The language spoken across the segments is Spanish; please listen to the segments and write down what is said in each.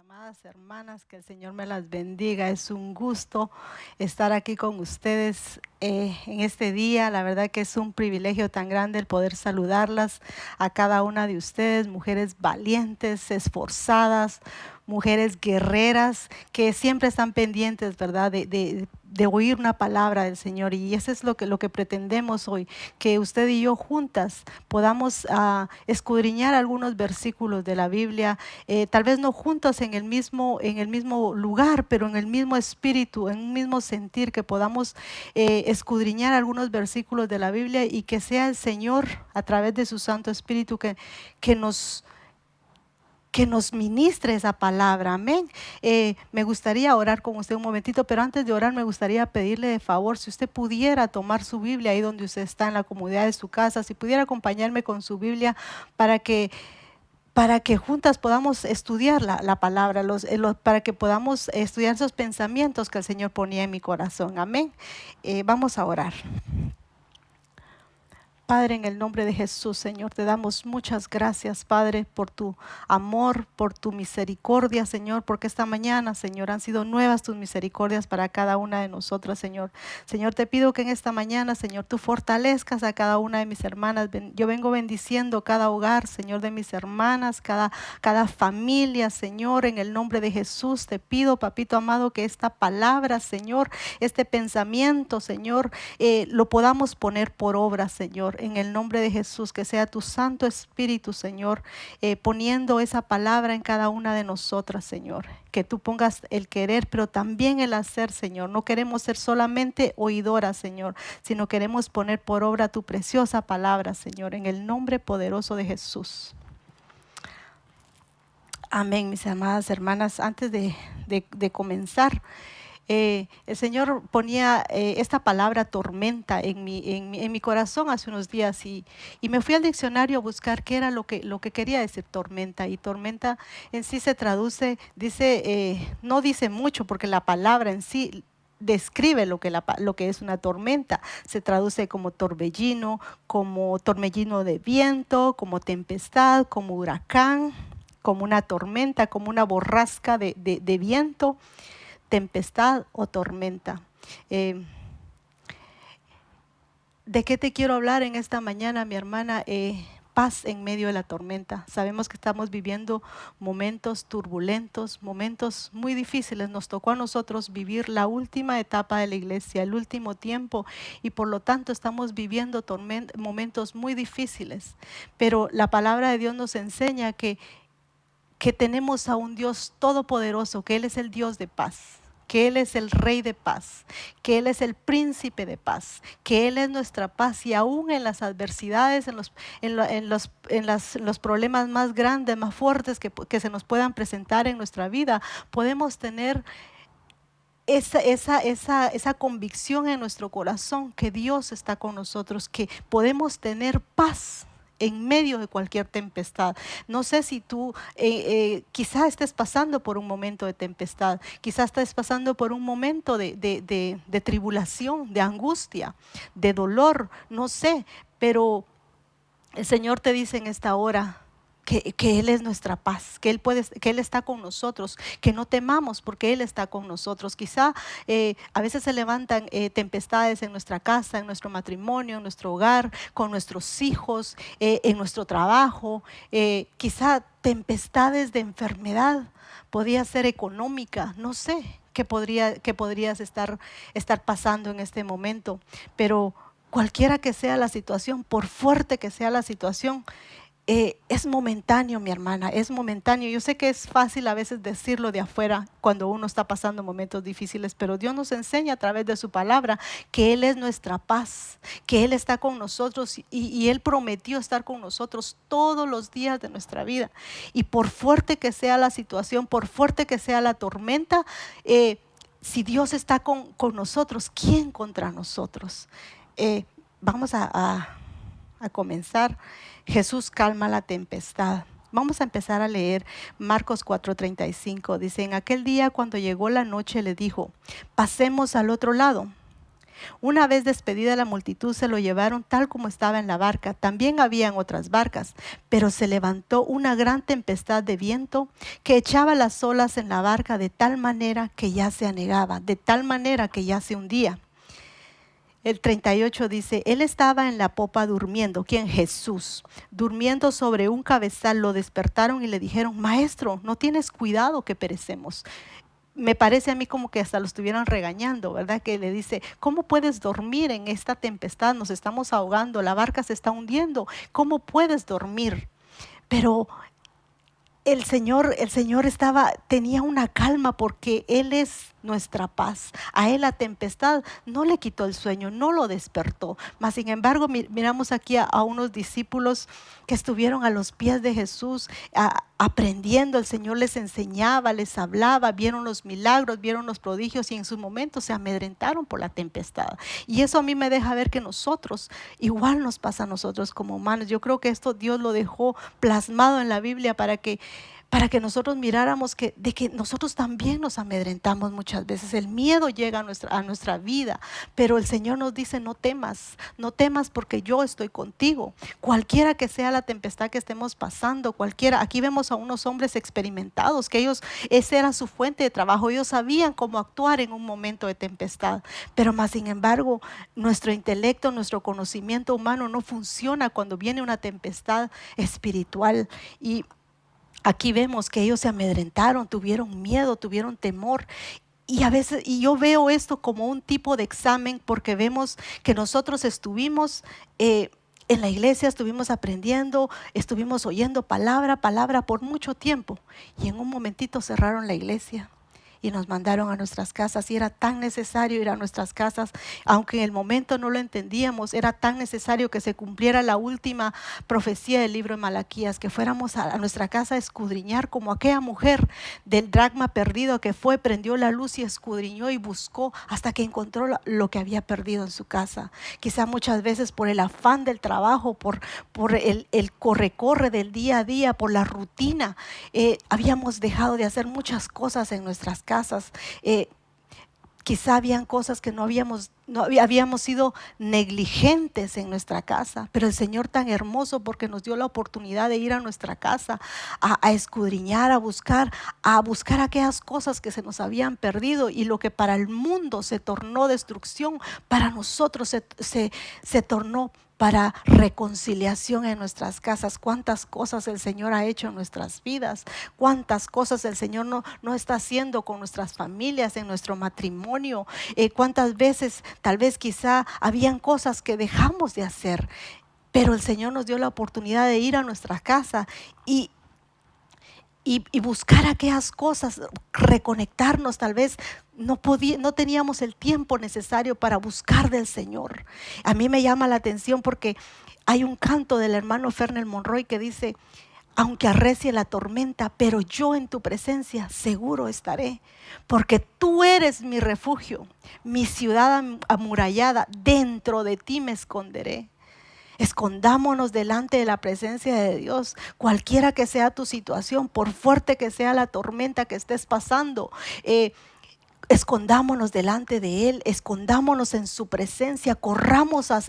Amadas hermanas, que el Señor me las bendiga. Es un gusto estar aquí con ustedes en este día. La verdad que es un privilegio tan grande el poder saludarlas a cada una de ustedes, mujeres valientes, esforzadas, mujeres guerreras que siempre están pendientes, ¿verdad? De oír una palabra del Señor. Y eso es lo que pretendemos hoy, que usted y yo juntas podamos escudriñar algunos versículos de la Biblia, tal vez no juntos en el mismo lugar, pero en el mismo espíritu, en un mismo sentir, que podamos escudriñar algunos versículos de la Biblia y que sea el Señor a través de su Santo Espíritu que nos que nos ministre esa palabra, amén. Me gustaría orar con usted un momentito, pero antes de orar me gustaría pedirle de favor, si usted pudiera tomar su Biblia ahí donde usted está, en la comodidad de su casa, si pudiera acompañarme con su Biblia para que juntas podamos estudiar la palabra, para que podamos estudiar esos pensamientos que el Señor ponía en mi corazón, amén. Vamos a orar. Padre, en el nombre de Jesús, Señor, te damos muchas gracias, Padre, por tu amor, por tu misericordia, Señor, porque esta mañana, Señor, han sido nuevas tus misericordias para cada una de nosotras, Señor. Señor, te pido que en esta mañana, Señor, tú fortalezcas a cada una de mis hermanas. Yo vengo bendiciendo cada hogar, Señor, de mis hermanas, cada familia, Señor, en el nombre de Jesús. Te pido, papito amado, que esta palabra, Señor, este pensamiento, Señor, lo podamos poner por obra, Señor, en el nombre de Jesús, que sea tu Santo Espíritu, Señor, poniendo esa palabra en cada una de nosotras, Señor, que tú pongas el querer, pero también el hacer, Señor. No queremos ser solamente oidoras, Señor, sino queremos poner por obra tu preciosa palabra, Señor, en el nombre poderoso de Jesús. Amén, mis amadas hermanas. Antes de comenzar, el Señor ponía esta palabra tormenta en mi corazón hace unos días, y me fui al diccionario a buscar qué era lo que quería decir tormenta. Y tormenta en sí se traduce, no dice mucho, porque la palabra en sí describe lo que es una tormenta. Se traduce como torbellino de viento, como tempestad, como huracán, como una tormenta, como una borrasca de viento, tempestad o tormenta. ¿De qué te quiero hablar en esta mañana, mi hermana? Paz en medio de la tormenta. Sabemos que estamos viviendo momentos turbulentos, momentos muy difíciles. Nos tocó a nosotros vivir la última etapa de la iglesia, el último tiempo, y por lo tanto estamos viviendo momentos muy difíciles. Pero la palabra de Dios nos enseña que tenemos a un Dios todopoderoso, que Él es el Dios de paz, que Él es el Rey de paz, que Él es el Príncipe de paz, que Él es nuestra paz. Y aún en las adversidades, en los problemas más grandes, más fuertes que se nos puedan presentar en nuestra vida, podemos tener esa convicción en nuestro corazón que Dios está con nosotros, que podemos tener paz en medio de cualquier tempestad. No sé si tú quizás estés pasando por un momento de tempestad, quizás estés pasando por un momento de tribulación, de angustia, de dolor, no sé, pero el Señor te dice en esta hora que Él es nuestra paz, que Él está con nosotros, que no temamos porque Él está con nosotros. Quizá a veces se levantan tempestades en nuestra casa, en nuestro matrimonio, en nuestro hogar, con nuestros hijos, en nuestro trabajo, quizá tempestades de enfermedad, podría ser económica, no sé qué podrías estar pasando en este momento, pero cualquiera que sea la situación, por fuerte que sea la situación, es momentáneo, mi hermana, es momentáneo. Yo sé que es fácil a veces decirlo de afuera cuando uno está pasando momentos difíciles, pero Dios nos enseña a través de su palabra que Él es nuestra paz, que Él está con nosotros, y Él prometió estar con nosotros todos los días de nuestra vida. Y por fuerte que sea la situación, por fuerte que sea la tormenta, si Dios está con nosotros, ¿quién contra nosotros? Vamos a comenzar. Jesús calma la tempestad. Vamos a empezar a leer Marcos 4:35. Dice: en aquel día, cuando llegó la noche, le dijo: pasemos al otro lado. Una vez despedida la multitud, se lo llevaron tal como estaba en la barca. También habían otras barcas, pero se levantó una gran tempestad de viento que echaba las olas en la barca de tal manera que ya se anegaba, de tal manera que ya se hundía. El 38 dice, él estaba en la popa durmiendo. ¿Quién? Jesús. Durmiendo sobre un cabezal. Lo despertaron y le dijeron, maestro, no tienes cuidado que perecemos. Me parece a mí como que hasta lo estuvieran regañando, ¿verdad? Que le dice, ¿cómo puedes dormir en esta tempestad? Nos estamos ahogando, la barca se está hundiendo. ¿Cómo puedes dormir? Pero el Señor tenía una calma porque Él es nuestra paz. A Él la tempestad no le quitó el sueño, no lo despertó. Mas sin embargo, miramos aquí a unos discípulos que estuvieron a los pies de Jesús aprendiendo. El Señor les enseñaba, les hablaba, vieron los milagros, vieron los prodigios y en su momento se amedrentaron por la tempestad. Y eso a mí me deja ver que nosotros, igual nos pasa a nosotros como humanos. Yo creo que esto Dios lo dejó plasmado en la Biblia para que nosotros miráramos de que nosotros también nos amedrentamos muchas veces. El miedo llega a nuestra vida, pero el Señor nos dice, no temas, no temas porque yo estoy contigo. Cualquiera que sea la tempestad que estemos pasando, cualquiera, aquí vemos a unos hombres experimentados, que esa era su fuente de trabajo, ellos sabían cómo actuar en un momento de tempestad, pero más sin embargo, nuestro intelecto, nuestro conocimiento humano no funciona cuando viene una tempestad espiritual. Y aquí vemos que ellos se amedrentaron, tuvieron miedo, tuvieron temor. Y yo veo esto como un tipo de examen porque vemos que nosotros estuvimos en la iglesia, estuvimos aprendiendo, estuvimos oyendo palabra por mucho tiempo. Y en un momentito cerraron la iglesia y nos mandaron a nuestras casas, y era tan necesario ir a nuestras casas, aunque en el momento no lo entendíamos. Era tan necesario que se cumpliera la última profecía del libro de Malaquías, que fuéramos a nuestra casa a escudriñar, como aquella mujer del dracma perdido que fue, prendió la luz y escudriñó y buscó hasta que encontró lo que había perdido en su casa. Quizá muchas veces por el afán del trabajo, por el corre-corre del día a día, por la rutina, habíamos dejado de hacer muchas cosas en nuestras casas. Quizá habían cosas que no habíamos sido negligentes en nuestra casa, pero el Señor tan hermoso, porque nos dio la oportunidad de ir a nuestra casa a escudriñar, a buscar aquellas cosas que se nos habían perdido, y lo que para el mundo se tornó destrucción, para nosotros se tornó para reconciliación en nuestras casas. Cuántas cosas el Señor ha hecho en nuestras vidas, cuántas cosas el Señor no está haciendo con nuestras familias, en nuestro matrimonio. Cuántas veces, tal vez quizá habían cosas que dejamos de hacer, pero el Señor nos dio la oportunidad de ir a nuestra casa y buscar aquellas cosas, reconectarnos. Tal vez no teníamos el tiempo necesario para buscar del Señor. A mí me llama la atención porque hay un canto del hermano Fernel Monroy que dice, aunque arrecie la tormenta, pero yo en tu presencia seguro estaré, porque tú eres mi refugio, mi ciudad amurallada, dentro de ti me esconderé. Escondámonos delante de la presencia de Dios, cualquiera que sea tu situación, por fuerte que sea la tormenta que estés pasando. Escondámonos delante de Él, escondámonos en su presencia, corramos a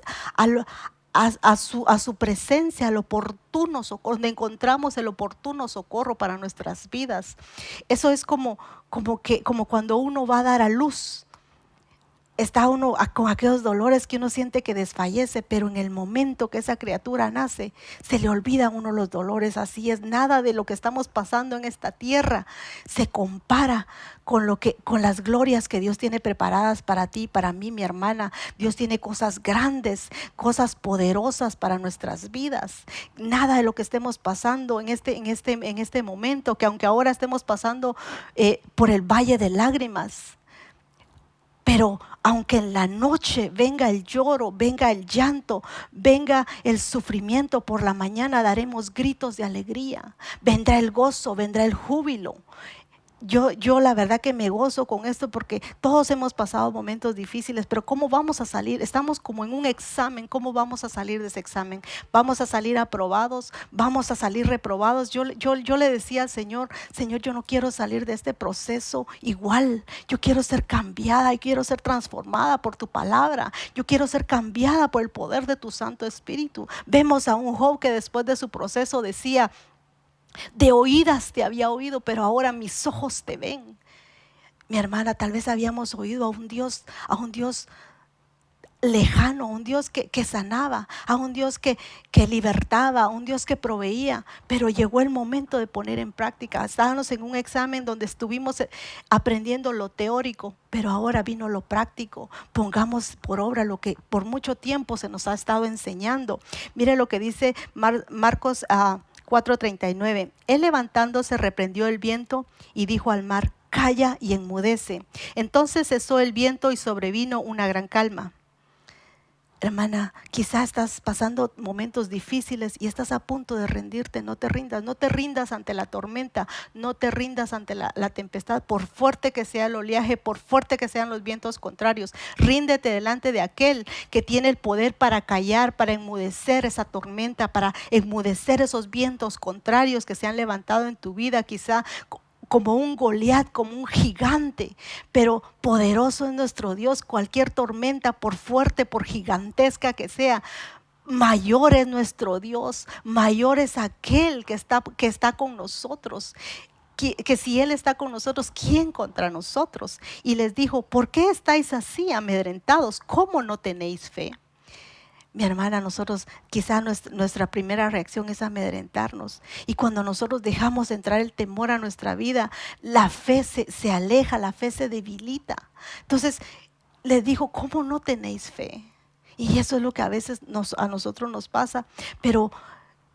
su presencia, al oportuno socorro, donde encontramos el oportuno socorro para nuestras vidas. Eso es como cuando uno va a dar a luz. Está uno con aquellos dolores que uno siente que desfallece, pero en el momento que esa criatura nace, se le olvidan uno los dolores. Así es, nada de lo que estamos pasando en esta tierra se compara con las glorias que Dios tiene preparadas para ti, para mí, mi hermana. Dios tiene cosas grandes, cosas poderosas para nuestras vidas. Nada de lo que estemos pasando en este momento, que aunque ahora estemos pasando por el valle de lágrimas, pero aunque en la noche venga el lloro, venga el llanto, venga el sufrimiento, por la mañana daremos gritos de alegría. Vendrá el gozo, vendrá el júbilo. yo la verdad que me gozo con esto porque todos hemos pasado momentos difíciles, pero ¿cómo vamos a salir? Estamos como en un examen, ¿cómo vamos a salir de ese examen? ¿Vamos a salir aprobados? ¿Vamos a salir reprobados? Yo le decía al Señor, Señor, yo no quiero salir de este proceso igual. Yo quiero ser cambiada y quiero ser transformada por tu palabra. Yo quiero ser cambiada por el poder de tu Santo Espíritu. Vemos a un Job que después de su proceso decía, de oídas te había oído, pero ahora mis ojos te ven. Mi hermana, tal vez habíamos oído a un Dios lejano, a un Dios que sanaba, a un Dios que libertaba, a un Dios que proveía, pero llegó el momento de poner en práctica. Estábamos en un examen donde estuvimos aprendiendo lo teórico, pero ahora vino lo práctico. Pongamos por obra lo que por mucho tiempo se nos ha estado enseñando. Mire lo que dice Marcos 4:39. Él levantándose reprendió el viento y dijo al mar, calla y enmudece. Entonces cesó el viento y sobrevino una gran calma. Hermana, quizás estás pasando momentos difíciles y estás a punto de rendirte. No te rindas, no te rindas ante la tormenta, no te rindas ante la tempestad, por fuerte que sea el oleaje, por fuerte que sean los vientos contrarios. Ríndete delante de aquel que tiene el poder para callar, para enmudecer esa tormenta, para enmudecer esos vientos contrarios que se han levantado en tu vida, quizá como un Goliat, como un gigante, pero poderoso es nuestro Dios. Cualquier tormenta, por fuerte, por gigantesca que sea, mayor es nuestro Dios, mayor es aquel que está con nosotros. Que si Él está con nosotros, ¿quién contra nosotros? Y les dijo, ¿por qué estáis así amedrentados? ¿Cómo no tenéis fe? Mi hermana, nosotros quizá nuestra primera reacción es amedrentarnos. Y cuando nosotros dejamos entrar el temor a nuestra vida, la fe se aleja, la fe se debilita. Entonces les dijo, ¿cómo no tenéis fe? Y eso es lo que a veces a nosotros nos pasa. Pero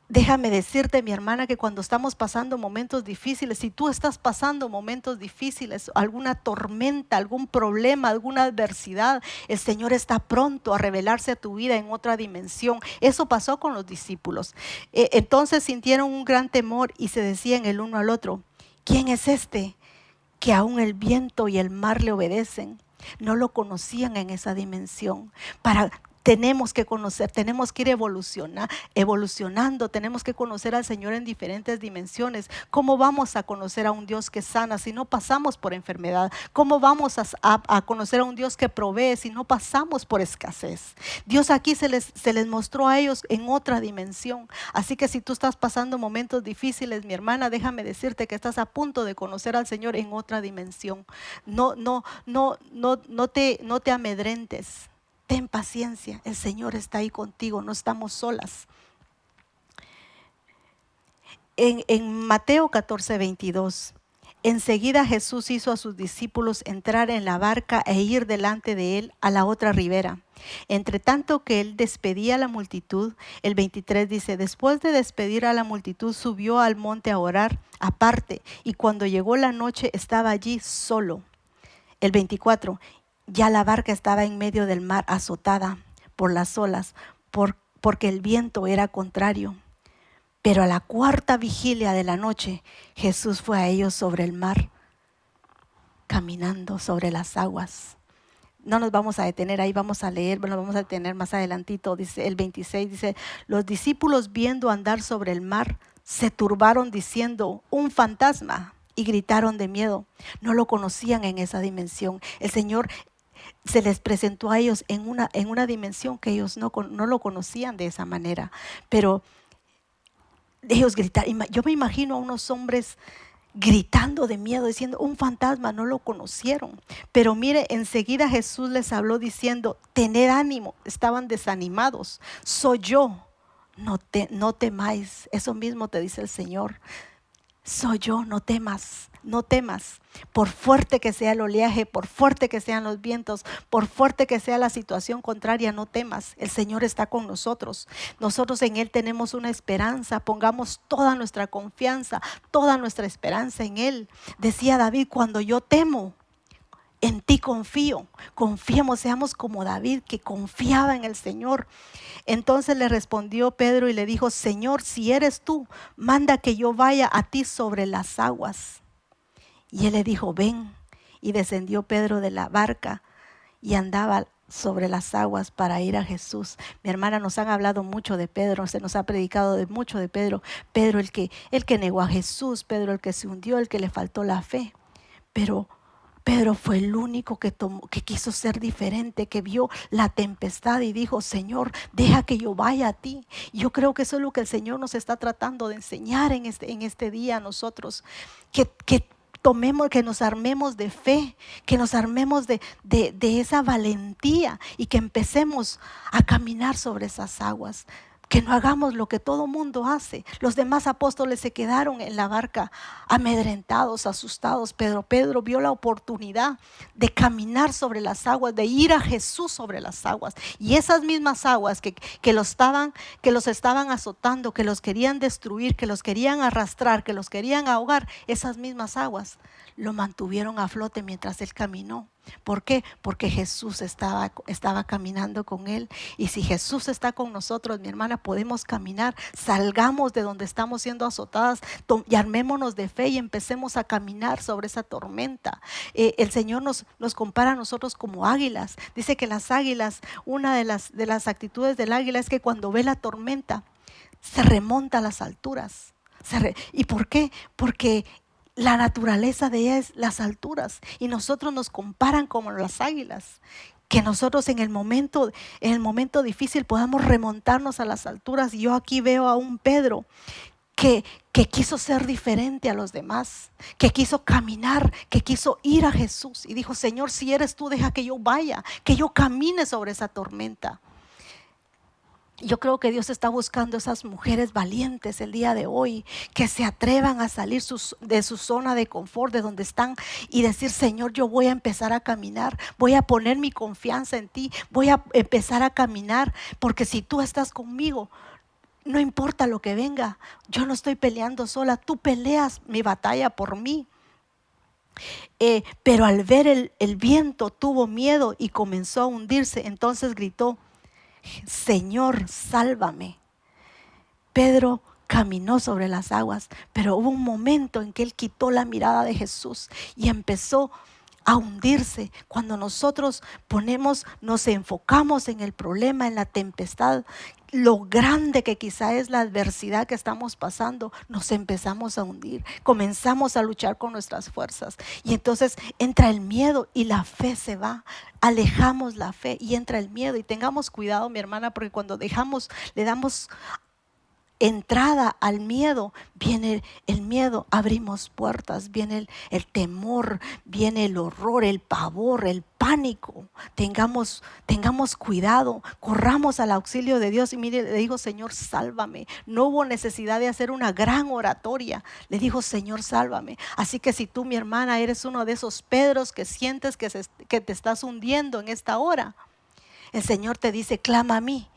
déjame decirte, mi hermana, que cuando estamos pasando momentos difíciles, si tú estás pasando momentos difíciles, alguna tormenta, algún problema, alguna adversidad, el Señor está pronto a revelarse a tu vida en otra dimensión. Eso pasó con los discípulos. Entonces sintieron un gran temor y se decían el uno al otro, ¿quién es este que aún el viento y el mar le obedecen? No lo conocían en esa dimensión. Tenemos que conocer, tenemos que ir evolucionando, tenemos que conocer al Señor en diferentes dimensiones. ¿Cómo vamos a conocer a un Dios que sana si no pasamos por enfermedad? ¿Cómo vamos a conocer a un Dios que provee si no pasamos por escasez? Dios aquí se les mostró a ellos en otra dimensión. Así que si tú estás pasando momentos difíciles, mi hermana, déjame decirte que estás a punto de conocer al Señor en otra dimensión. No te amedrentes. Ten paciencia, el Señor está ahí contigo, no estamos solas. En Mateo 14:22, enseguida Jesús hizo a sus discípulos entrar en la barca e ir delante de él a la otra ribera. Entre tanto que él despedía a la multitud, el 23 dice, después de despedir a la multitud subió al monte a orar aparte y cuando llegó la noche estaba allí solo. El 24, ya la barca estaba en medio del mar azotada por las olas, porque el viento era contrario. Pero a la cuarta vigilia de la noche, Jesús fue a ellos sobre el mar, caminando sobre las aguas. No nos vamos a detener ahí, vamos a leer, nos vamos a detener más adelantito. Dice el 26, dice, los discípulos viendo andar sobre el mar, se turbaron diciendo, un fantasma, y gritaron de miedo. No lo conocían en esa dimensión. El Señor se les presentó a ellos en una dimensión que ellos no lo conocían de esa manera. Pero ellos gritaron. Yo me imagino a unos hombres gritando de miedo, diciendo, un fantasma, no lo conocieron. Pero mire, enseguida Jesús les habló diciendo, tened ánimo, estaban desanimados. Soy yo, no temáis. Eso mismo te dice el Señor. Soy yo, no temas, no temas. Por fuerte que sea el oleaje, por fuerte que sean los vientos, por fuerte que sea la situación contraria, no temas. El Señor está con nosotros. Nosotros en Él tenemos una esperanza. Pongamos toda nuestra confianza, toda nuestra esperanza en Él. Decía David, cuando yo temo, en ti confío. Confiemos, seamos como David, que confiaba en el Señor. Entonces le respondió Pedro y le dijo, Señor, si eres tú, manda que yo vaya a ti sobre las aguas. Y él le dijo, ven. Y descendió Pedro de la barca y andaba sobre las aguas para ir a Jesús. Mi hermana, nos han hablado mucho de Pedro, se nos ha predicado mucho de Pedro. Pedro el que negó a Jesús, Pedro el que se hundió, el que le faltó la fe. Pero Pedro fue el único que quiso ser diferente, que vio la tempestad y dijo, Señor, deja que yo vaya a ti. Yo creo que eso es lo que el Señor nos está tratando de enseñar en este día a nosotros, que tomemos, que nos armemos de fe, que nos armemos de esa valentía y que empecemos a caminar sobre esas aguas. Que no hagamos lo que todo mundo hace. Los demás apóstoles se quedaron en la barca amedrentados, asustados. Pedro vio la oportunidad de caminar sobre las aguas, de ir a Jesús sobre las aguas. Y esas mismas aguas que los estaban azotando, que los querían destruir, que los querían arrastrar, que los querían ahogar, esas mismas aguas lo mantuvieron a flote mientras él caminó. ¿Por qué? Porque Jesús estaba caminando con él. Y si Jesús está con nosotros, mi hermana, podemos caminar. Salgamos de donde estamos siendo azotadas y armémonos de fe y empecemos a caminar sobre esa tormenta. El Señor nos compara a nosotros como águilas. Dice que las águilas, una de las actitudes del águila es que cuando ve la tormenta se remonta a las alturas. ¿Y por qué? Porque la naturaleza de ella es las alturas y nosotros nos comparan como las águilas. Que nosotros en el momento difícil podamos remontarnos a las alturas. Y yo aquí veo a un Pedro que quiso ser diferente a los demás, que quiso caminar, que quiso ir a Jesús y dijo, Señor, si eres tú, deja que yo vaya, que yo camine sobre esa tormenta. Yo creo que Dios está buscando esas mujeres valientes el día de hoy, que se atrevan a salir de su zona de confort, de donde están, y decir, Señor, yo voy a empezar a caminar, voy a poner mi confianza en ti, voy a empezar a caminar, porque si tú estás conmigo, no importa lo que venga, yo no estoy peleando sola, tú peleas mi batalla por mí. Pero al ver el viento tuvo miedo y comenzó a hundirse, entonces gritó, Señor, sálvame. Pedro caminó sobre las aguas, pero hubo un momento en que él quitó la mirada de Jesús y empezó a hundirse. Cuando nosotros nos enfocamos en el problema, en la tempestad, lo grande que quizá es la adversidad que estamos pasando, nos empezamos a hundir, comenzamos a luchar con nuestras fuerzas y entonces entra el miedo y la fe se va. Alejamos la fe y entra el miedo. Y tengamos cuidado, mi hermana, porque cuando le damos entrada al miedo, viene el miedo, abrimos puertas, viene el temor, viene el horror, el pavor, el pánico. Tengamos cuidado, corramos al auxilio de Dios. Y mire, le dijo, Señor, sálvame. No hubo necesidad de hacer una gran oratoria, le dijo, Señor, sálvame. Así que si tú, mi hermana, eres uno de esos Pedros que sientes que te estás hundiendo en esta hora, el Señor te dice, clama a mí,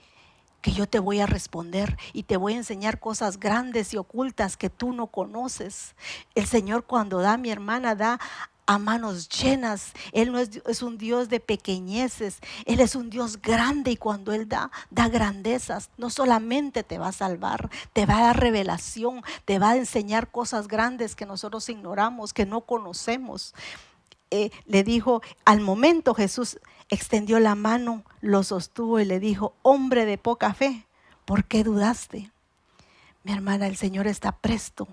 que yo te voy a responder y te voy a enseñar cosas grandes y ocultas que tú no conoces. El Señor, cuando da, mi hermana, da a manos llenas. Él no es un Dios de pequeñeces, Él es un Dios grande, y cuando Él da grandezas, no solamente te va a salvar, te va a dar revelación, te va a enseñar cosas grandes que nosotros ignoramos, que no conocemos. Le dijo, al momento Jesús extendió la mano, lo sostuvo y le dijo, hombre de poca fe, ¿por qué dudaste? Mi hermana, el Señor está presto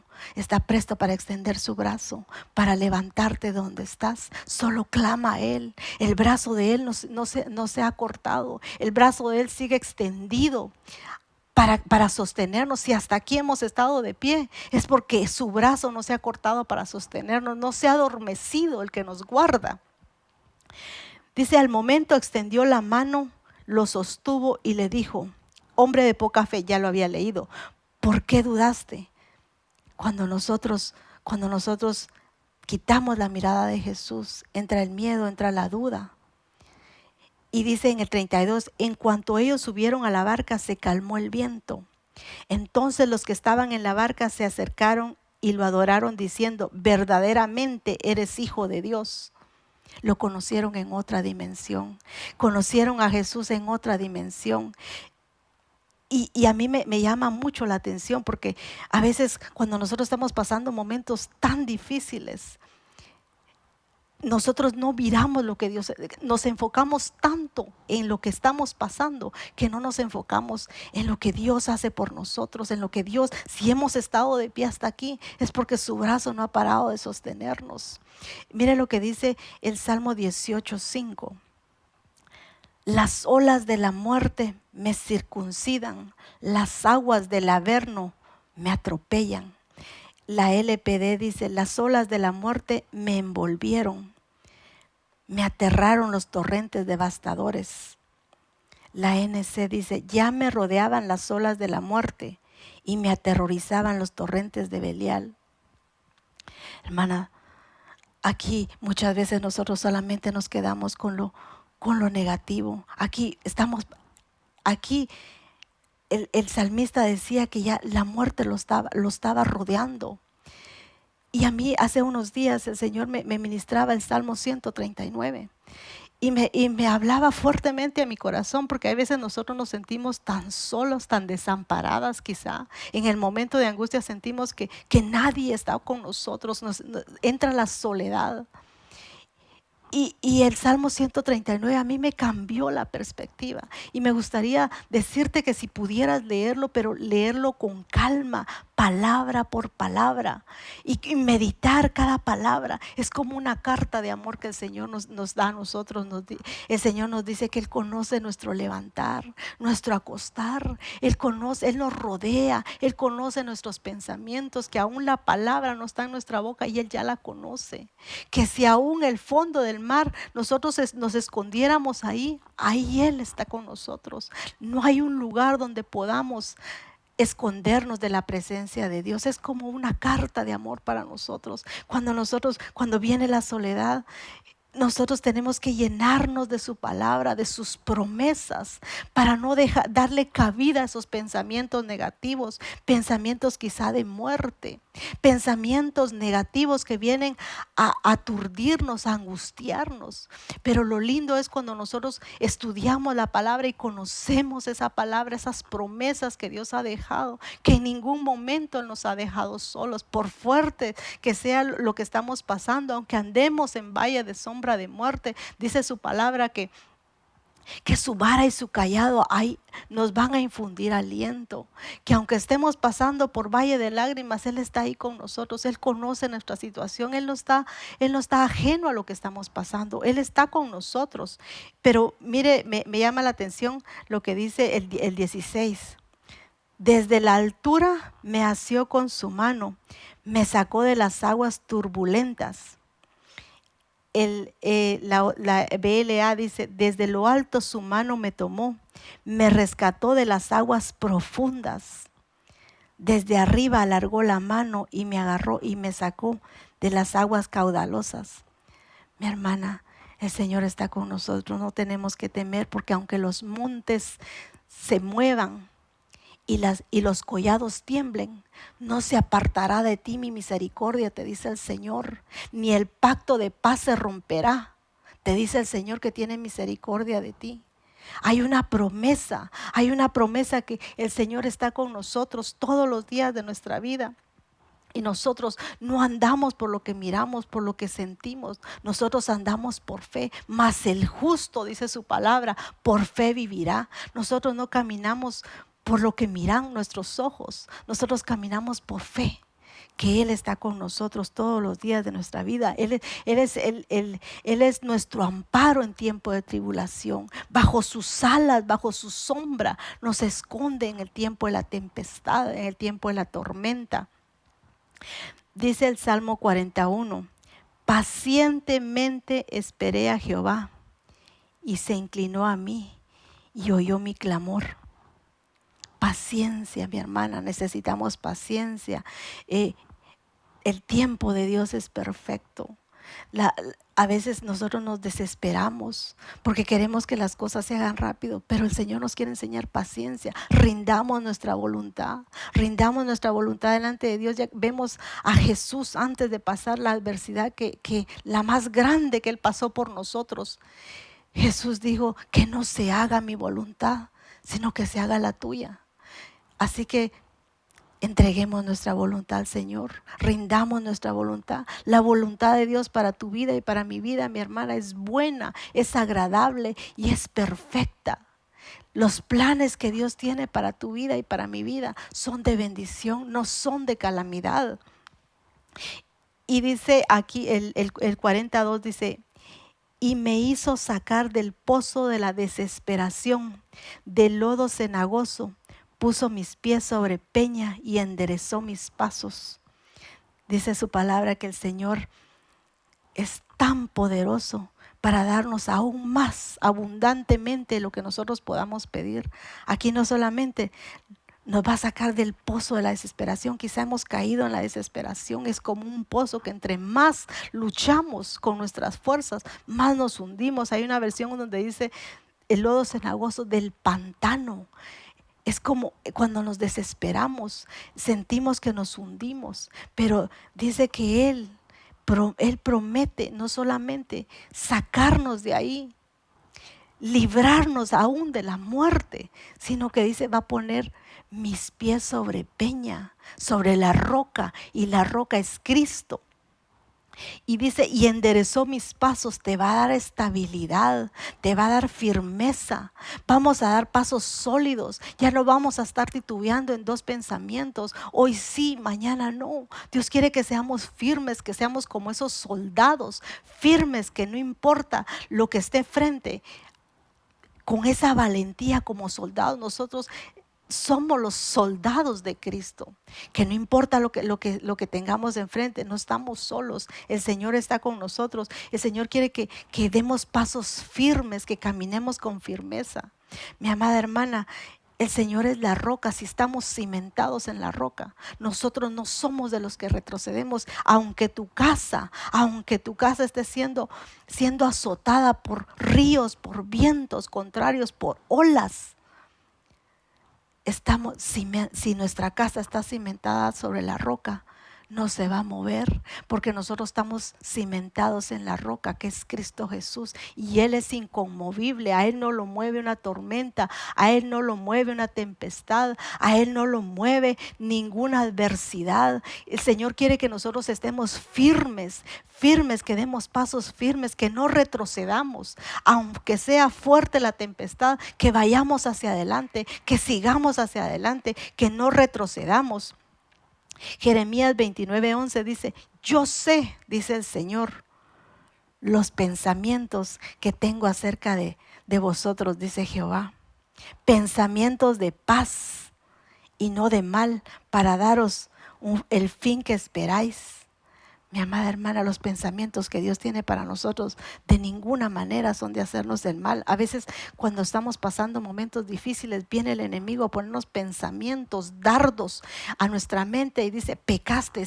para extender su brazo, para levantarte donde estás. Solo clama a Él. El brazo de Él no se ha cortado, el brazo de Él sigue extendido para sostenernos. Si hasta aquí hemos estado de pie, es porque su brazo no se ha cortado para sostenernos, no se ha adormecido el que nos guarda. Dice, al momento extendió la mano, lo sostuvo y le dijo, hombre de poca fe, ya lo había leído, ¿por qué dudaste? Cuando nosotros quitamos la mirada de Jesús, entra el miedo, entra la duda. Y dice en el 32, en cuanto ellos subieron a la barca, se calmó el viento. Entonces los que estaban en la barca se acercaron y lo adoraron diciendo, verdaderamente eres hijo de Dios. Lo conocieron en otra dimensión. Conocieron a Jesús en otra dimensión. Y a mí me llama mucho la atención, porque a veces cuando nosotros estamos pasando momentos tan difíciles, nosotros no miramos lo que Dios, nos enfocamos tanto en lo que estamos pasando que no nos enfocamos en lo que Dios hace por nosotros, en lo que Dios, si hemos estado de pie hasta aquí, es porque su brazo no ha parado de sostenernos. Mire lo que dice el Salmo 18:5. Las olas de la muerte me circuncidan, las aguas del Averno me atropellan. La LPD dice, las olas de la muerte me envolvieron, me aterraron los torrentes devastadores. La NC dice, ya me rodeaban las olas de la muerte y me aterrorizaban los torrentes de Belial. Hermana, aquí muchas veces nosotros solamente nos quedamos con lo negativo. Aquí el salmista decía que ya la muerte lo estaba rodeando. Y a mí hace unos días el Señor me ministraba el Salmo 139 y me hablaba fuertemente a mi corazón, porque a veces nosotros nos sentimos tan solos, tan desamparadas quizá. En el momento de angustia sentimos que nadie está con nosotros, nos entra la soledad. Y el Salmo 139 a mí me cambió la perspectiva. Y me gustaría decirte que si pudieras leerlo, pero leerlo con calma, palabra por palabra. Y meditar cada palabra. Es como una carta de amor que el Señor nos da a nosotros. El Señor nos dice que Él conoce nuestro levantar, nuestro acostar. Él nos rodea. Él conoce nuestros pensamientos, que aún la palabra no está en nuestra boca y Él ya la conoce. Que si aún el fondo del mar nosotros nos escondiéramos ahí Él está con nosotros. No hay un lugar donde podamos escondernos de la presencia de Dios. Es como una carta de amor para nosotros. Cuando viene la soledad, nosotros tenemos que llenarnos de su palabra, de sus promesas, para no darle cabida a esos pensamientos negativos, pensamientos quizá de muerte, pensamientos negativos que vienen a aturdirnos, a angustiarnos. Pero lo lindo es cuando nosotros estudiamos la palabra y conocemos esa palabra, esas promesas que Dios ha dejado, que en ningún momento Él nos ha dejado solos, por fuerte que sea lo que estamos pasando, aunque andemos en valle de sombra de muerte, dice su palabra que su vara y su callado ahí nos van a infundir aliento, que aunque estemos pasando por valle de lágrimas, Él está ahí con nosotros. Él conoce nuestra situación, Él no está ajeno a lo que estamos pasando, Él está con nosotros. Pero mire, me llama la atención lo que dice el 16. Desde la altura me asió con su mano, me sacó de las aguas turbulentas. La BLA dice, desde lo alto su mano me tomó, me rescató de las aguas profundas. Desde arriba alargó la mano y me agarró y me sacó de las aguas caudalosas. Mi hermana, el Señor está con nosotros, no tenemos que temer, porque aunque los montes se muevan y los collados tiemblen, no se apartará de ti mi misericordia, te dice el Señor, ni el pacto de paz se romperá, te dice el Señor que tiene misericordia de ti. Hay una promesa que el Señor está con nosotros todos los días de nuestra vida. Y nosotros no andamos por lo que miramos, por lo que sentimos. Nosotros andamos por fe. Mas el justo, dice su palabra, por fe vivirá. Nosotros no caminamos por lo que miran nuestros ojos. Nosotros caminamos por fe, que Él está con nosotros todos los días de nuestra vida. Él es nuestro amparo en tiempo de tribulación. Bajo sus alas, bajo su sombra, nos esconde en el tiempo de la tempestad, en el tiempo de la tormenta. Dice el Salmo 41, pacientemente esperé a Jehová y se inclinó a mí y oyó mi clamor. Paciencia, mi hermana, necesitamos paciencia. El tiempo de Dios es perfecto. A veces nosotros nos desesperamos porque queremos que las cosas se hagan rápido, pero el Señor nos quiere enseñar paciencia. Rindamos nuestra voluntad delante de Dios. Ya vemos a Jesús antes de pasar la adversidad, que la más grande que Él pasó por nosotros. Jesús dijo, que no se haga mi voluntad, sino que se haga la tuya. Así que Entreguemos nuestra voluntad al Señor, rindamos nuestra voluntad. La voluntad de Dios para tu vida y para mi vida, mi hermana, es buena, es agradable y es perfecta. Los planes que Dios tiene para tu vida y para mi vida son de bendición, no son de calamidad. Y dice aquí el 42, dice, y me hizo sacar del pozo de la desesperación, del lodo cenagoso, puso mis pies sobre peña y enderezó mis pasos. Dice su palabra que el Señor es tan poderoso para darnos aún más abundantemente lo que nosotros podamos pedir. Aquí no solamente nos va a sacar del pozo de la desesperación. Quizá hemos caído en la desesperación. Es como un pozo que entre más luchamos con nuestras fuerzas, más nos hundimos. Hay una versión donde dice el lodo cenagoso del pantano. Es como cuando nos desesperamos, sentimos que nos hundimos, pero dice que Él promete no solamente sacarnos de ahí, librarnos aún de la muerte, sino que dice va a poner mis pies sobre peña, sobre la roca, y la roca es Cristo. Y dice, y enderezó mis pasos. Te va a dar estabilidad, te va a dar firmeza. Vamos a dar pasos sólidos. Ya no vamos a estar titubeando en dos pensamientos. Hoy sí, mañana no. Dios quiere que seamos firmes, que seamos como esos soldados, firmes, que no importa lo que esté frente. Con esa valentía como soldados, nosotros somos los soldados de Cristo, que no importa lo que tengamos enfrente, no estamos solos, el Señor está con nosotros. El Señor quiere que demos pasos firmes, que caminemos con firmeza. Mi amada hermana, el Señor es la roca. Si estamos cimentados en la roca, nosotros no somos de los que retrocedemos. Aunque tu casa esté siendo azotada por ríos, por vientos contrarios, por olas, si nuestra casa está cimentada sobre la roca, no se va a mover, porque nosotros estamos cimentados en la roca, que es Cristo Jesús, y Él es inconmovible. A Él no lo mueve una tormenta, a Él no lo mueve una tempestad, a Él no lo mueve ninguna adversidad. El Señor quiere que nosotros estemos firmes, que demos pasos firmes, que no retrocedamos, aunque sea fuerte la tempestad, que vayamos hacia adelante, que sigamos hacia adelante, que no retrocedamos. Jeremías 29:11 dice, yo sé, dice el Señor, los pensamientos que tengo acerca de vosotros, dice Jehová, pensamientos de paz y no de mal, para daros el fin que esperáis. Mi amada hermana, los pensamientos que Dios tiene para nosotros de ninguna manera son de hacernos el mal. A veces cuando estamos pasando momentos difíciles, viene el enemigo a ponernos pensamientos, dardos a nuestra mente y dice, pecaste,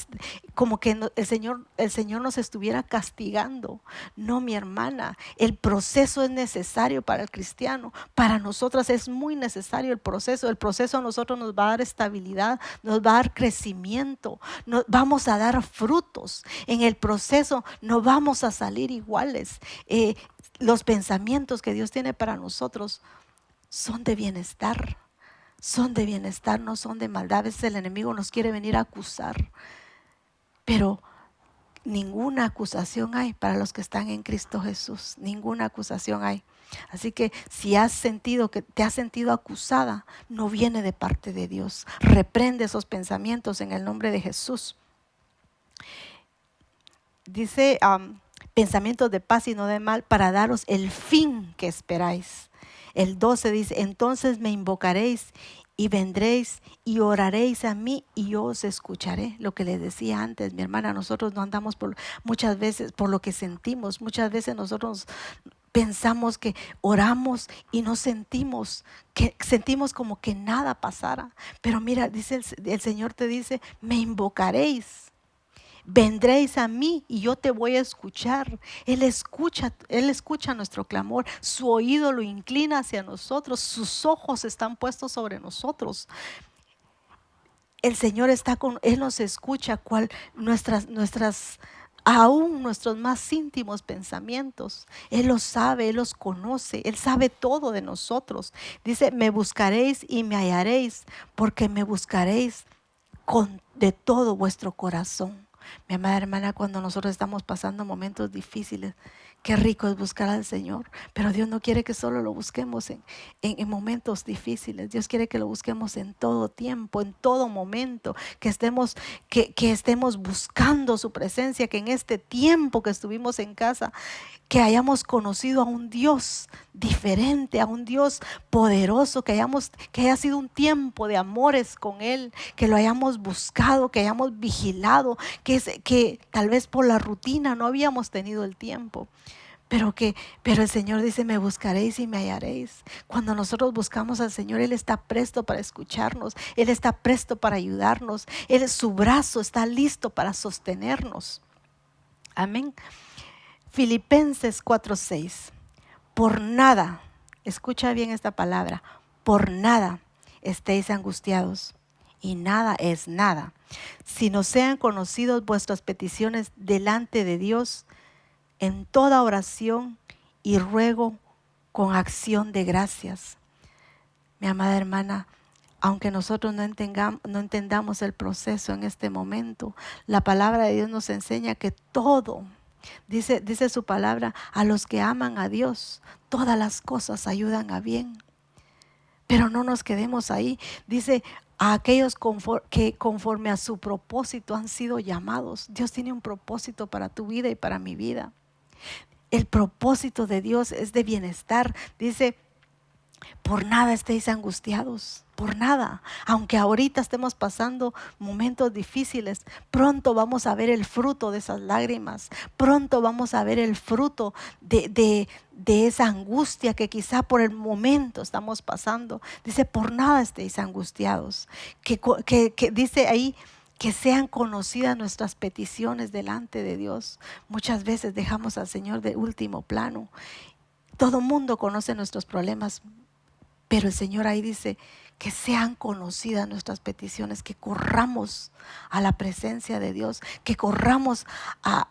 como que el Señor nos estuviera castigando. No, mi hermana, el proceso es necesario para el cristiano. Para nosotras es muy necesario el proceso. El proceso a nosotros nos va a dar estabilidad, nos va a dar crecimiento, vamos a dar frutos. En el proceso no vamos a salir iguales. Los pensamientos que Dios tiene para nosotros son de bienestar, no son de maldad. A veces el enemigo nos quiere venir a acusar, pero ninguna acusación hay para los que están en Cristo Jesús. Ninguna acusación hay. Así que si te has sentido acusada, no viene de parte de Dios. Reprende esos pensamientos en el nombre de Jesús. Dice pensamientos de paz y no de mal, para daros el fin que esperáis. El 12 dice, entonces me invocaréis y vendréis y oraréis a mí y yo os escucharé. Lo que les decía antes, mi hermana, nosotros no andamos muchas veces por lo que sentimos. Muchas veces nosotros pensamos que oramos y no sentimos como que nada pasara. Pero mira, dice el Señor te dice, me invocaréis. Vendréis a mí y yo te voy a escuchar. Él escucha nuestro clamor. Su oído lo inclina hacia nosotros. Sus ojos están puestos sobre nosotros. El Señor Él nos escucha aún nuestros más íntimos pensamientos. Él los sabe, Él los conoce, Él sabe todo de nosotros. Dice, me buscaréis y me hallaréis, porque me buscaréis de todo vuestro corazón. Mi amada hermana, cuando nosotros estamos pasando momentos difíciles, qué rico es buscar al Señor. Pero Dios no quiere que solo lo busquemos en momentos difíciles. Dios quiere que lo busquemos en todo tiempo, en todo momento. Que estemos buscando su presencia. Que en este tiempo que estuvimos en casa, que hayamos conocido a un Dios diferente, a un Dios poderoso, que haya sido un tiempo de amores con Él, que lo hayamos buscado, que hayamos vigilado, que tal vez por la rutina no habíamos tenido el tiempo. Pero el Señor dice, me buscaréis y me hallaréis. Cuando nosotros buscamos al Señor, Él está presto para escucharnos, Él está presto para ayudarnos, su brazo está listo para sostenernos. Amén. Filipenses 4:6. Por nada, escucha bien esta palabra, por nada estéis angustiados, y nada es nada, sino sean conocidos vuestras peticiones delante de Dios en toda oración y ruego con acción de gracias. Mi amada hermana, aunque nosotros no entendamos el proceso en este momento, la palabra de Dios nos enseña que todo, dice su palabra, a los que aman a Dios, todas las cosas ayudan a bien. Pero no nos quedemos ahí. Dice, a aquellos que conforme a su propósito han sido llamados. Dios tiene un propósito para tu vida y para mi vida. El propósito de Dios es de bienestar. Dice, por nada estéis angustiados, por nada. Aunque ahorita estemos pasando momentos difíciles, pronto vamos a ver el fruto de esas lágrimas. Pronto vamos a ver el fruto de esa angustia que quizá por el momento estamos pasando. Dice, por nada estéis angustiados. Que dice ahí, que sean conocidas nuestras peticiones delante de Dios. Muchas veces dejamos al Señor de último plano. Todo mundo conoce nuestros problemas, pero el Señor ahí dice que sean conocidas nuestras peticiones, que corramos a la presencia de Dios, que corramos a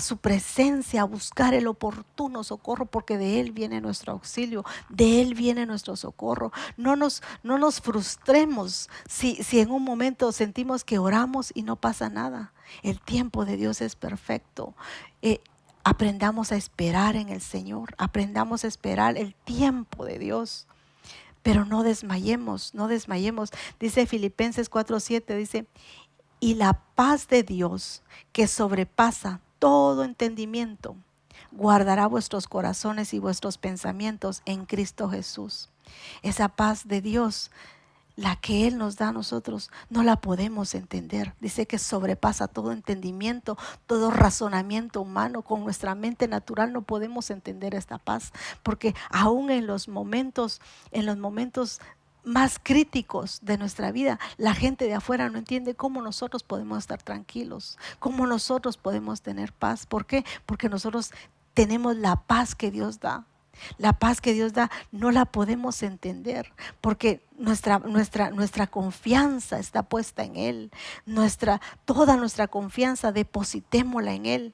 su presencia, a buscar el oportuno socorro, porque de Él viene nuestro auxilio, de Él viene nuestro socorro. No nos frustremos si en un momento sentimos que oramos y no pasa nada. El tiempo de Dios es perfecto. Aprendamos a esperar en el Señor, aprendamos a esperar el tiempo de Dios. Pero no desmayemos, no desmayemos. Dice Filipenses 4:7, dice, y la paz de Dios, que sobrepasa todo entendimiento, guardará vuestros corazones y vuestros pensamientos en Cristo Jesús. Esa paz de Dios, la que Él nos da a nosotros, no la podemos entender. Dice que sobrepasa todo entendimiento, todo razonamiento humano. Con nuestra mente natural no podemos entender esta paz, porque aún en los momentos más críticos de nuestra vida, la gente de afuera no entiende cómo nosotros podemos estar tranquilos, cómo nosotros podemos tener paz. ¿Por qué? Porque nosotros tenemos la paz que Dios da. La paz que Dios da no la podemos entender, porque nuestra confianza está puesta en Él. Toda nuestra confianza depositémosla en Él.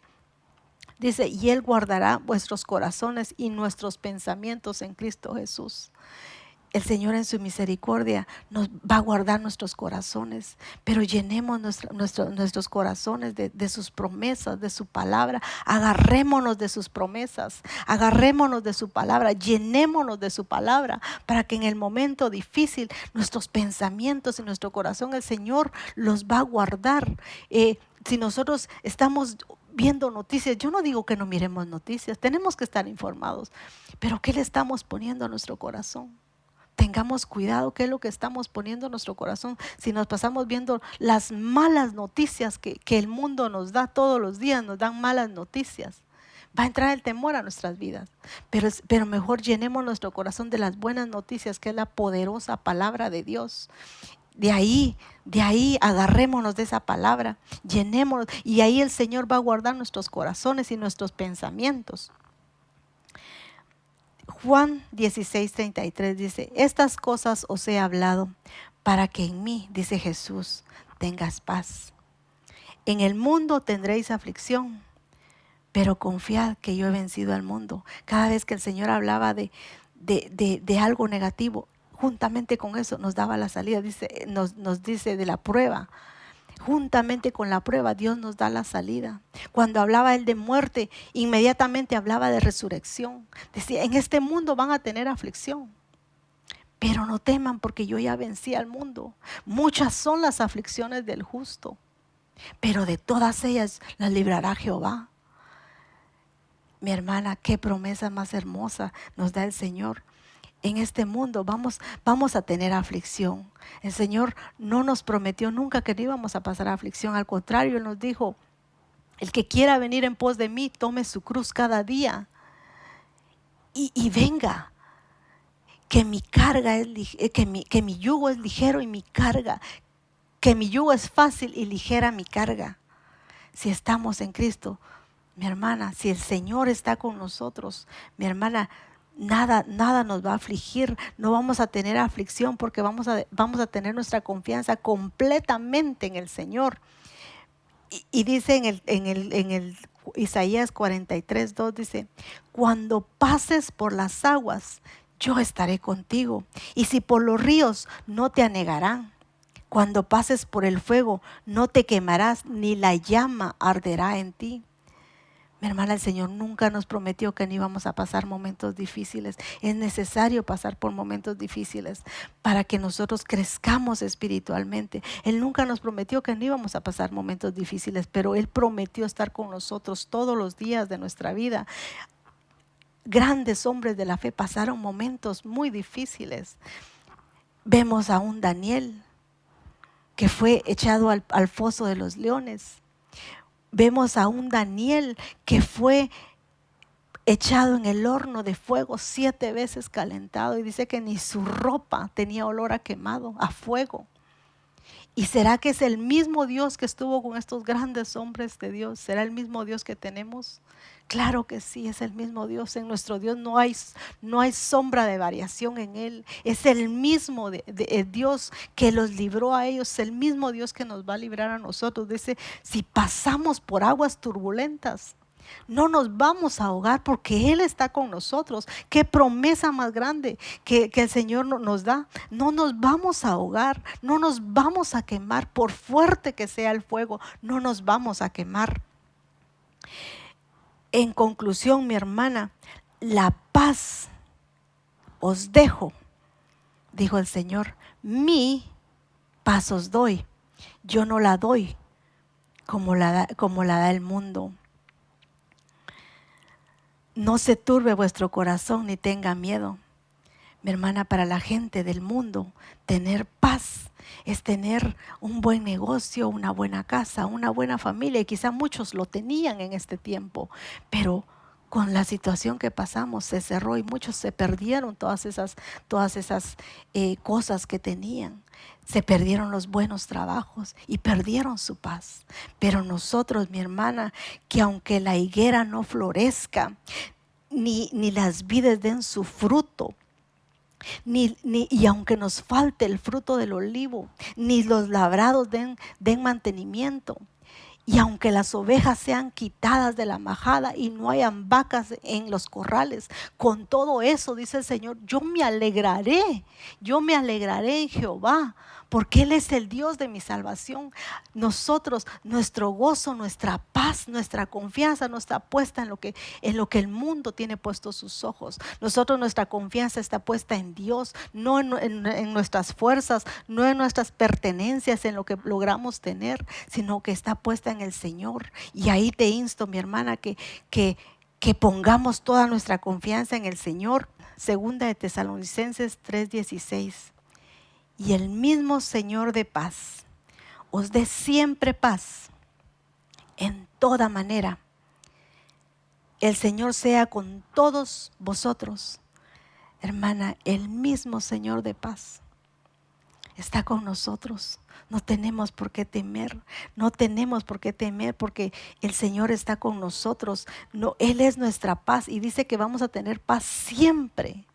Dice, y Él guardará vuestros corazones y nuestros pensamientos en Cristo Jesús. El Señor en su misericordia nos va a guardar nuestros corazones, pero llenemos nuestros corazones de sus promesas, de su palabra. Agarrémonos de sus promesas, agarrémonos de su palabra, llenémonos de su palabra, para que en el momento difícil nuestros pensamientos y nuestro corazón, el Señor los va a guardar. Si nosotros estamos viendo noticias, yo no digo que no miremos noticias, tenemos que estar informados, pero ¿qué le estamos poniendo a nuestro corazón? Tengamos cuidado qué es lo que estamos poniendo en nuestro corazón. Si nos pasamos viendo las malas noticias que el mundo nos da todos los días, nos dan malas noticias, va a entrar el temor a nuestras vidas. Pero mejor llenemos nuestro corazón de las buenas noticias, que es la poderosa palabra de Dios. De ahí agarrémonos de esa palabra, llenémonos, y ahí el Señor va a guardar nuestros corazones y nuestros pensamientos. Juan 16:33 dice, estas cosas os he hablado para que en mí, dice Jesús, tengas paz. En el mundo tendréis aflicción, pero confiad que yo he vencido al mundo. Cada vez que el Señor hablaba de algo negativo, juntamente con eso nos daba la salida. Nos dice de la prueba. Juntamente con la prueba, Dios nos da la salida. Cuando hablaba Él de muerte, inmediatamente hablaba de resurrección. Decía, en este mundo van a tener aflicción, pero no teman porque yo ya vencí al mundo. Muchas son las aflicciones del justo, pero de todas ellas las librará Jehová. Mi hermana, qué promesa más hermosa nos da el Señor. En este mundo vamos a tener aflicción. El Señor no nos prometió nunca que no íbamos a pasar aflicción. Al contrario, Él nos dijo, el que quiera venir en pos de mí, tome su cruz cada día y venga. Que mi carga es que mi yugo es ligero y mi carga, que mi yugo es fácil y ligera mi carga. Si estamos en Cristo, mi hermana, si el Señor está con nosotros, mi hermana, nada nos va a afligir, no vamos a tener aflicción porque vamos a tener nuestra confianza completamente en el Señor. Y dice en el Isaías 43:2, dice, cuando pases por las aguas, yo estaré contigo. Y si por los ríos, no te anegarán. Cuando pases por el fuego, no te quemarás, ni la llama arderá en ti. Mi hermana, el Señor nunca nos prometió que no íbamos a pasar momentos difíciles. Es necesario pasar por momentos difíciles para que nosotros crezcamos espiritualmente. Él nunca nos prometió que no íbamos a pasar momentos difíciles, pero Él prometió estar con nosotros todos los días de nuestra vida. Grandes hombres de la fe pasaron momentos muy difíciles. Vemos a un Daniel que fue echado al foso de los leones. Vemos a un Daniel que fue echado en el horno de fuego 7 veces calentado, y dice que ni su ropa tenía olor a quemado, a fuego. ¿Y será que es el mismo Dios que estuvo con estos grandes hombres de Dios? ¿Será el mismo Dios que tenemos? Claro que sí, es el mismo Dios. En nuestro Dios no hay sombra de variación en Él. Es el mismo Dios que los libró a ellos, es el mismo Dios que nos va a librar a nosotros. Dice, si pasamos por aguas turbulentas, no nos vamos a ahogar porque Él está con nosotros. Qué promesa más grande que el Señor nos da. No nos vamos a ahogar, no nos vamos a quemar. Por fuerte que sea el fuego, no nos vamos a quemar. En conclusión, mi hermana, la paz os dejo, dijo el Señor. Mi paz os doy. Yo no la doy como la da el mundo. No se turbe vuestro corazón ni tenga miedo. Mi hermana, para la gente del mundo, tener paz es tener un buen negocio, una buena casa, una buena familia. Y quizá muchos lo tenían en este tiempo, pero con la situación que pasamos se cerró y muchos se perdieron todas esas cosas que tenían. Se perdieron los buenos trabajos y perdieron su paz. Pero nosotros, mi hermana, que aunque la higuera no florezca, ni las vides den su fruto, y aunque nos falte el fruto del olivo, ni los labrados den mantenimiento, y aunque las ovejas sean quitadas de la majada y no hayan vacas en los corrales, con todo eso, dice el Señor, yo me alegraré en Jehová, porque Él es el Dios de mi salvación. Nosotros, nuestro gozo, nuestra paz, nuestra confianza no está puesta en lo que el mundo tiene puestos sus ojos. Nosotros, nuestra confianza está puesta en Dios, no en nuestras fuerzas, no en nuestras pertenencias, en lo que logramos tener, sino que está puesta en el Señor. Y ahí te insto, mi hermana, que pongamos toda nuestra confianza en el Señor. Segunda de Tesalonicenses 3:16. Y el mismo Señor de paz os dé siempre paz en toda manera. El Señor sea con todos vosotros. Hermana, el mismo Señor de paz está con nosotros. No tenemos por qué temer. No tenemos por qué temer porque el Señor está con nosotros. No, Él es nuestra paz y dice que vamos a tener paz siempre.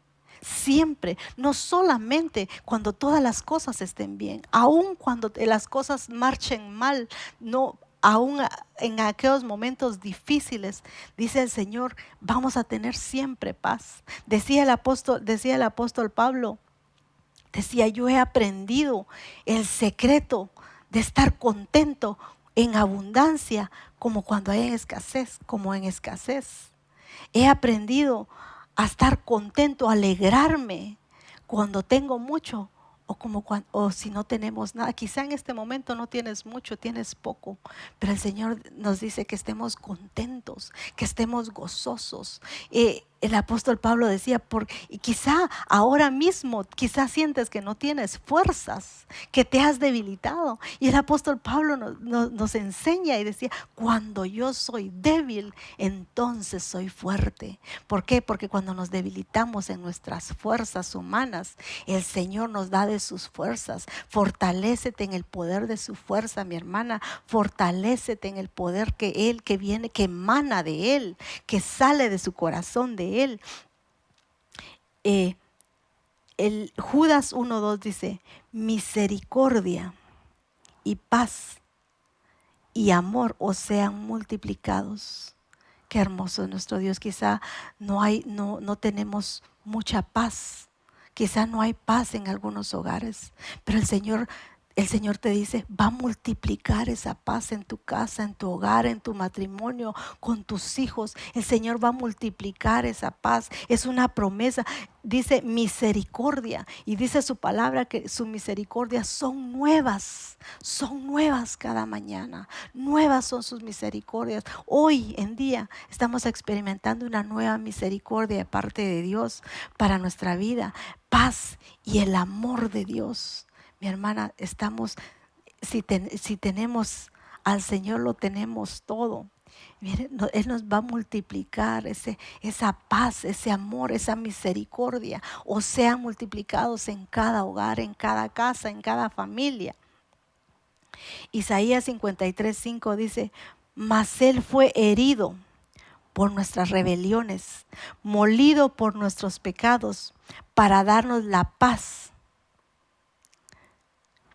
Siempre, no solamente cuando todas las cosas estén bien, aun cuando las cosas marchen mal, no, aún en aquellos momentos difíciles, dice el Señor, vamos a tener siempre paz. Decía el apóstol Pablo, decía, yo he aprendido el secreto de estar contento en abundancia como cuando hay escasez, como en escasez. He aprendido a estar contento, a alegrarme cuando tengo mucho o si no tenemos nada. Quizá en este momento no tienes mucho, tienes poco, pero el Señor nos dice que estemos contentos, que estemos gozosos. El apóstol Pablo decía, y quizá ahora mismo, quizá sientes que no tienes fuerzas, que te has debilitado. Y el apóstol Pablo nos enseña y decía, cuando yo soy débil, entonces soy fuerte. ¿Por qué? Porque cuando nos debilitamos en nuestras fuerzas humanas, el Señor nos da de sus fuerzas. Fortalécete en el poder de su fuerza, mi hermana. Fortalécete en el poder que viene, que emana de Él, que sale de su corazón, de Él. El Judas 1:2 dice, misericordia y paz y amor os sean multiplicados. Qué hermoso es nuestro Dios. Quizá no tenemos mucha paz. Quizá no hay paz en algunos hogares, pero el Señor te dice, va a multiplicar esa paz en tu casa, en tu hogar, en tu matrimonio, con tus hijos. El Señor va a multiplicar esa paz. Es una promesa. Dice misericordia y dice su palabra que sus misericordias son nuevas cada mañana. Nuevas son sus misericordias. Hoy en día estamos experimentando una nueva misericordia de parte de Dios para nuestra vida. Paz y el amor de Dios. Mi hermana, si tenemos al Señor, lo tenemos todo. Miren, Él nos va a multiplicar esa paz, ese amor, esa misericordia, o sean multiplicados en cada hogar, en cada casa, en cada familia. Isaías 53:5 dice, mas Él fue herido por nuestras rebeliones, molido por nuestros pecados, para darnos la paz.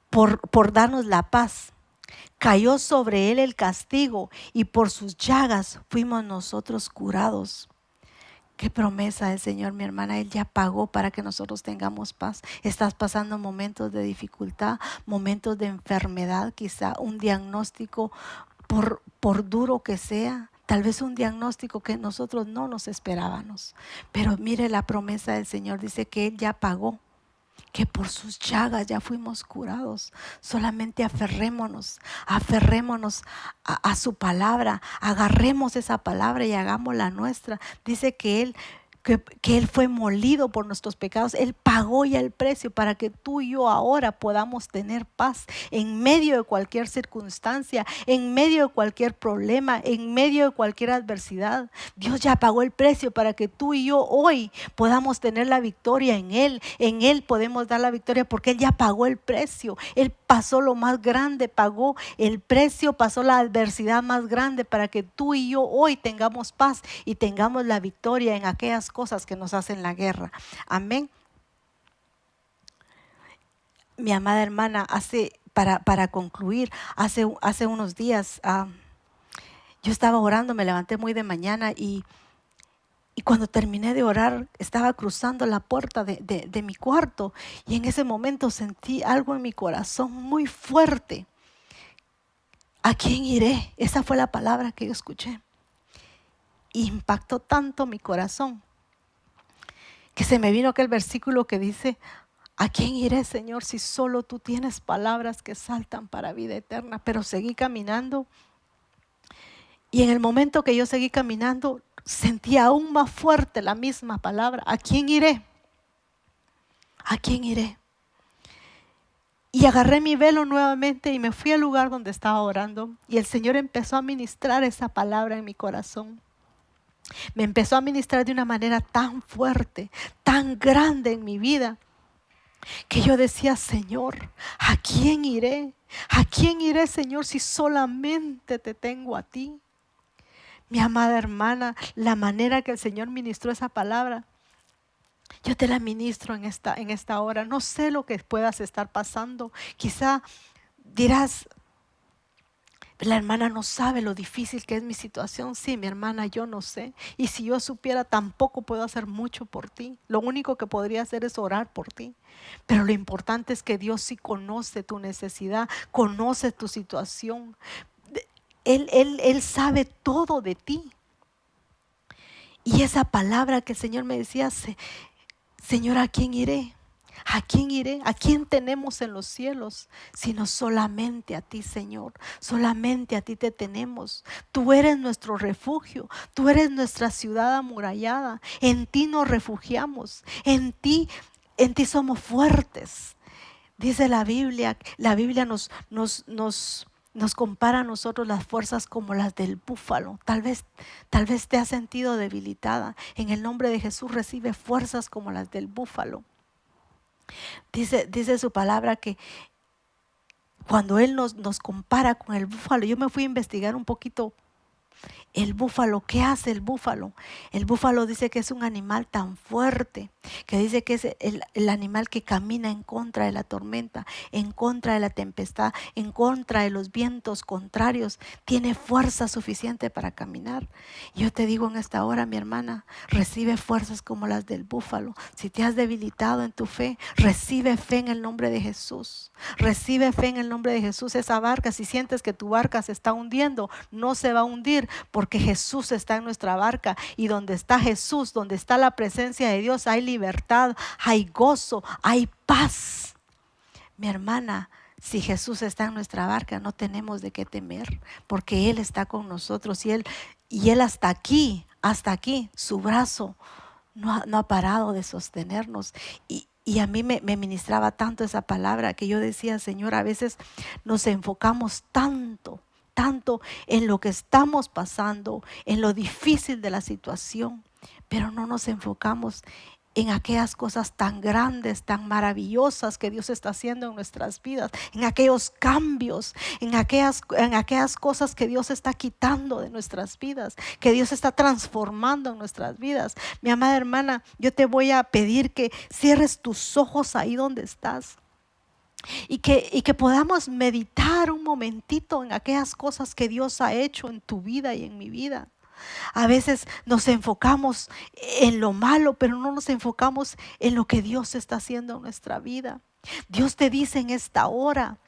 Por darnos la paz. Cayó sobre Él el castigo y por sus llagas fuimos nosotros curados. Qué promesa del Señor, mi hermana. Él ya pagó para que nosotros tengamos paz. Estás pasando momentos de dificultad, momentos de enfermedad, quizá un diagnóstico por duro que sea. Tal vez un diagnóstico que nosotros no nos esperábamos. Pero mire, la promesa del Señor dice que Él ya pagó, que por sus llagas ya fuimos curados. Solamente aferrémonos a su palabra, agarremos esa palabra y hagámosla nuestra. Dice que Él fue molido por nuestros pecados. Él pagó ya el precio para que tú y yo ahora podamos tener paz en medio de cualquier circunstancia, en medio de cualquier problema, en medio de cualquier adversidad. Dios ya pagó el precio para que tú y yo hoy podamos tener la victoria en Él. En Él podemos dar la victoria porque Él ya pagó el precio. Él pasó lo más grande, pagó el precio, pasó la adversidad más grande para que tú y yo hoy tengamos paz y tengamos la victoria en aquellas cosas que nos hacen la guerra. Amén. Mi amada hermana, para concluir, hace unos días yo estaba orando, me levanté muy de mañana y cuando terminé de orar estaba cruzando la puerta de mi cuarto y en ese momento sentí algo en mi corazón muy fuerte. ¿A quién iré? Esa fue la palabra que yo escuché. Impactó tanto mi corazón que se me vino aquel versículo que dice, ¿a quién iré, Señor, si solo tú tienes palabras que saltan para vida eterna? Pero seguí caminando y en el momento que yo seguí caminando sentí aún más fuerte la misma palabra. ¿A quién iré? ¿A quién iré? Y agarré mi velo nuevamente y me fui al lugar donde estaba orando y el Señor empezó a ministrar esa palabra en mi corazón. Me empezó a ministrar de una manera tan fuerte, tan grande en mi vida, que yo decía, Señor, ¿a quién iré? ¿A quién iré, Señor, si solamente te tengo a ti? Mi amada hermana, la manera que el Señor ministró esa palabra, yo te la ministro en esta hora. No sé lo que puedas estar pasando. Quizá dirás, La hermana no sabe lo difícil que es mi situación. Sí, mi hermana, yo no sé. Y si yo supiera, tampoco puedo hacer mucho por ti. Lo único que podría hacer es orar por ti. Pero lo importante es que Dios sí conoce tu necesidad, conoce tu situación. Él sabe todo de ti. Y esa palabra que el Señor me decía, Señor, ¿a quién iré? ¿A quién iré? ¿A quién tenemos en los cielos? Sino solamente a ti, Señor. Solamente a ti te tenemos. Tú eres nuestro refugio. Tú eres nuestra ciudad amurallada. En ti nos refugiamos. En ti somos fuertes. Dice la Biblia nos compara a nosotros las fuerzas como las del búfalo. Tal vez te has sentido debilitada. En el nombre de Jesús recibe fuerzas como las del búfalo. Dice su palabra que cuando Él nos compara con el búfalo, yo me fui a investigar un poquito. El búfalo, ¿qué hace el búfalo? El búfalo dice que es un animal tan fuerte, que dice que es el animal que camina en contra de la tormenta, en contra de la tempestad, en contra de los vientos contrarios. Tiene fuerza suficiente para caminar. Yo te digo en esta hora, mi hermana, recibe fuerzas como las del búfalo. Si te has debilitado en tu fe, recibe fe en el nombre de Jesús. Recibe fe en el nombre de Jesús. Esa barca, si sientes que tu barca se está hundiendo, no se va a hundir, porque Jesús está en nuestra barca, y donde está Jesús, donde está la presencia de Dios, hay libertad, hay gozo, hay paz. Mi hermana, si Jesús está en nuestra barca, no tenemos de qué temer, porque Él está con nosotros, y Él hasta aquí, su brazo no ha parado de sostenernos. Y a mí me ministraba tanto esa palabra, que yo decía, Señor, a veces nos enfocamos tanto en lo que estamos pasando, en lo difícil de la situación, pero no nos enfocamos en aquellas cosas tan grandes, tan maravillosas que Dios está haciendo en nuestras vidas, en aquellos cambios, en aquellas cosas que Dios está quitando de nuestras vidas, que Dios está transformando en nuestras vidas. Mi amada hermana, yo te voy a pedir que cierres tus ojos ahí donde estás. Y que podamos meditar un momentito en aquellas cosas que Dios ha hecho en tu vida y en mi vida. A veces nos enfocamos en lo malo, pero no nos enfocamos en lo que Dios está haciendo en nuestra vida. Dios te dice en esta hora: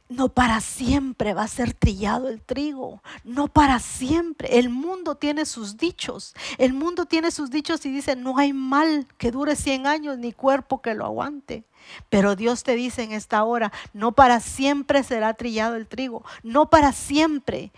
no para siempre va a ser trillado el trigo, no para siempre. El mundo tiene sus dichos. El mundo tiene sus dichos y dice: no hay mal que dure 100 años, ni cuerpo que lo aguante. Pero Dios te dice en esta hora: no para siempre será trillado el trigo, no para siempre.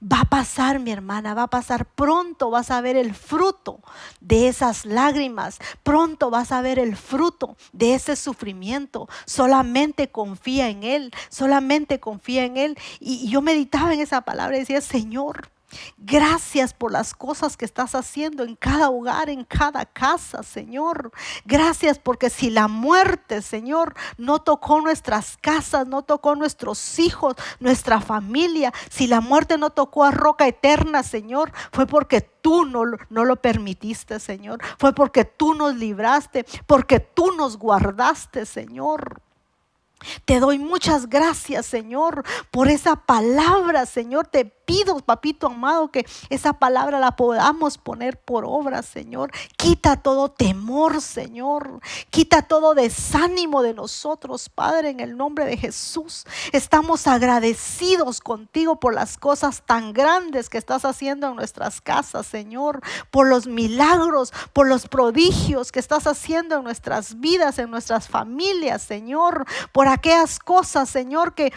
Va a pasar, mi hermana, va a pasar. Pronto vas a ver el fruto de esas lágrimas. Pronto vas a ver el fruto de ese sufrimiento. Solamente confía en Él. Solamente confía en Él. Y yo meditaba en esa palabra y decía: Señor, gracias por las cosas que estás haciendo en cada hogar, en cada casa, Señor. Gracias porque si la muerte, Señor, no tocó nuestras casas, no tocó nuestros hijos, nuestra familia, si la muerte no tocó a Roca Eterna, Señor, fue porque tú no lo permitiste, Señor. Fue porque tú nos libraste, porque tú nos guardaste, Señor. Te doy muchas gracias, Señor, por esa palabra, Señor. Te pido, papito amado, que esa palabra la podamos poner por obra, Señor. Quita todo temor, Señor. Quita todo desánimo de nosotros, Padre, en el nombre de Jesús. Estamos agradecidos contigo por las cosas tan grandes que estás haciendo en nuestras casas, Señor. Por los milagros, por los prodigios que estás haciendo en nuestras vidas, en nuestras familias, Señor. Por aquellas cosas, Señor, que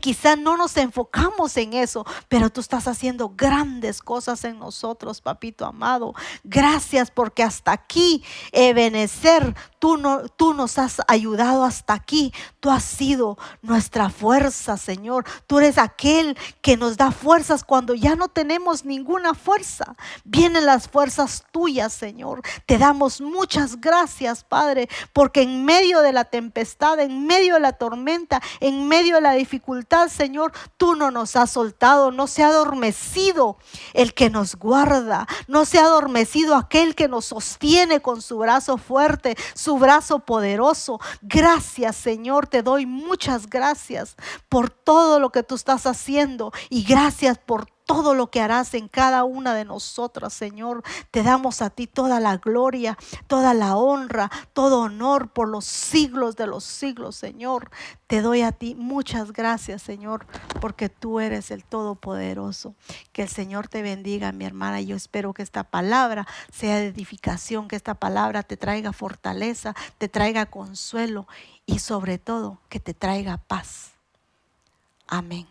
quizá no nos enfocamos en eso, pero tú estás haciendo grandes cosas en nosotros, papito amado. Gracias porque hasta aquí, Ebenezer, tú nos has ayudado hasta aquí. Tú has sido nuestra fuerza, Señor. Tú eres aquel que nos da fuerzas cuando ya no tenemos ninguna fuerza. Vienen las fuerzas tuyas, Señor. Te damos muchas gracias, Padre, porque en medio de la tempestad, en medio de la tormenta, en medio de la dificultad, Señor, tú no nos has soltado. No se ha adormecido el que nos guarda, no se ha adormecido aquel que nos sostiene con su brazo fuerte. Su su brazo poderoso. Gracias, Señor, te doy muchas gracias por todo lo que tú estás haciendo y gracias por todo lo que harás en cada una de nosotras, Señor. Te damos a ti toda la gloria, toda la honra, todo honor por los siglos de los siglos, Señor. Te doy a ti muchas gracias, Señor, porque tú eres el Todopoderoso. Que el Señor te bendiga, mi hermana. Yo espero que esta palabra sea de edificación, que esta palabra te traiga fortaleza, te traiga consuelo y sobre todo que te traiga paz. Amén.